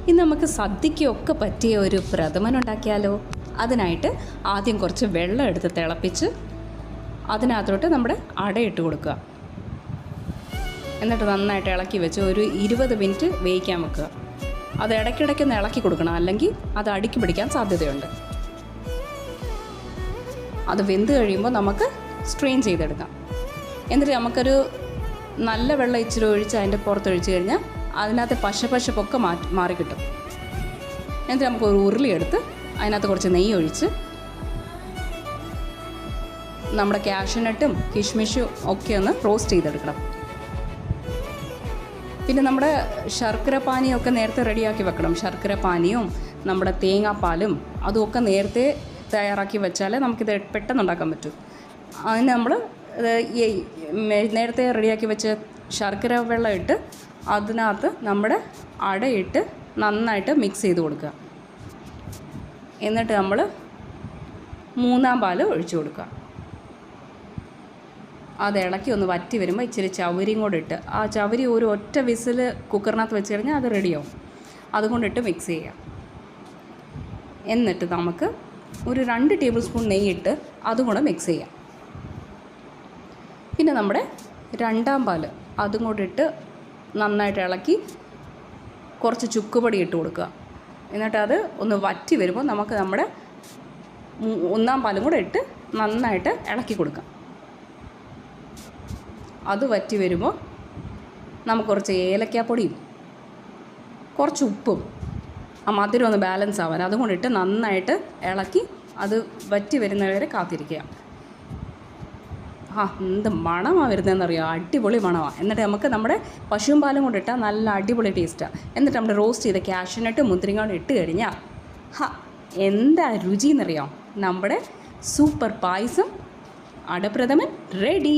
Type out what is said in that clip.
ഇന്ന് നമുക്ക് സദ്യയ്ക്കൊക്കെ പറ്റിയ ഒരു പ്രഥമൻ ഉണ്ടാക്കിയാലോ. അതിനായിട്ട് ആദ്യം കുറച്ച് വെള്ളം എടുത്ത് തിളപ്പിച്ച് അതിനകത്തോട്ട് നമ്മുടെ അടയിട്ട് കൊടുക്കുക. എന്നിട്ട് നന്നായിട്ട് ഇളക്കി വെച്ച് ഒരു 20 മിനിറ്റ് വേവിക്കാൻ വെക്കുക. അത് ഇടയ്ക്കിടയ്ക്കൊന്ന് ഇളക്കി കൊടുക്കണം, അല്ലെങ്കിൽ അത് അടുക്കി പിടിക്കാൻ സാധ്യതയുണ്ട്. അത് വെന്ത് കഴിയുമ്പോൾ നമുക്ക് സ്ട്രെയിൻ ചെയ്തെടുക്കാം. എന്നിട്ട് നമുക്കൊരു നല്ല വെള്ളം ഇച്ചിരി ഒഴിച്ച് അതിൻ്റെ പുറത്തൊഴിച്ച് കഴിഞ്ഞാൽ അതിനകത്ത് പശപ്പൊക്കെ മാറിക്കിട്ടും. എന്നിട്ട് നമുക്കൊരു ഉരുളി എടുത്ത് അതിനകത്ത് കുറച്ച് നെയ്യ് ഒഴിച്ച് നമ്മുടെ കാഷ്യൂനട്ടും കിഷ്മിഷും ഒക്കെ ഒന്ന് റോസ്റ്റ് ചെയ്തെടുക്കണം. പിന്നെ നമ്മുടെ ശർക്കര പാനിയൊക്കെ നേരത്തെ റെഡിയാക്കി വെക്കണം. ശർക്കര പാനിയും നമ്മുടെ തേങ്ങാപ്പാലും അതുമൊക്കെ നേരത്തെ തയ്യാറാക്കി വെച്ചാൽ നമുക്കിത് പെട്ടെന്ന് ഉണ്ടാക്കാൻ പറ്റും. അതിന് നമ്മൾ നേരത്തെ റെഡിയാക്കി വെച്ച ശർക്കര വെള്ളം ഇട്ട് അതിനകത്ത് നമ്മുടെ അടയിട്ട് നന്നായിട്ട് മിക്സ് ചെയ്ത് കൊടുക്കുക. എന്നിട്ട് നമ്മൾ 3-ാം പാൽ ഒഴിച്ചു കൊടുക്കുക. അത് ഇളക്കി ഒന്ന് വറ്റി വരുമ്പോൾ ഇച്ചിരി ചവരിയും കൂടെ ഇട്ട് ആ ചവരി ഒരു ഒറ്റ വിസിൽ കുക്കറിനകത്ത് വെച്ച് കഴിഞ്ഞാൽ അത് റെഡിയാവും. അതുകൊണ്ടിട്ട് മിക്സ് ചെയ്യാം. എന്നിട്ട് നമുക്ക് ഒരു 2 ടേബിൾ സ്പൂൺ നെയ്യിട്ട് അതും കൂടെ മിക്സ് ചെയ്യാം. പിന്നെ നമ്മുടെ 2-ാം പാൽ അതും കൂടെ ഇട്ട് നന്നായിട്ട് ഇളക്കി കുറച്ച് ചുക്കുപൊടി ഇട്ട് കൊടുക്കുക. എന്നിട്ട് അത് ഒന്ന് വറ്റി വരുമ്പോൾ നമുക്ക് നമ്മുടെ 1-ാം പാലും കൂടെ ഇട്ട് നന്നായിട്ട് ഇളക്കി കൊടുക്കാം. അത് വറ്റി വരുമ്പോൾ നമുക്ക് കുറച്ച് ഏലക്കാപ്പൊടിയും കുറച്ച് ഉപ്പും ആ മധുരം ഒന്ന് ബാലൻസ് ആവാൻ അതും കൊണ്ടിട്ട് നന്നായിട്ട് ഇളക്കി അത് വറ്റി വരുന്നവരെ കാത്തിരിക്കുക. എന്ത് മണമാണ് വരുന്നതെന്നറിയാം, അടിപൊളി മണമാണ്. എന്നിട്ട് നമുക്ക് നമ്മുടെ പശുവും പാലും കൊണ്ടിട്ടാൽ നല്ല അടിപൊളി ടേസ്റ്റാണ്. എന്നിട്ട് നമ്മുടെ റോസ്റ്റ് ചെയ്ത കാഷ്യൂനട്ട് മുന്തിരിങ്ങ ഇട്ട് കഴിഞ്ഞാൽ എന്താ രുചി എന്നറിയാം. നമ്മുടെ സൂപ്പർ പായസം അടപ്രഥമൻ റെഡി.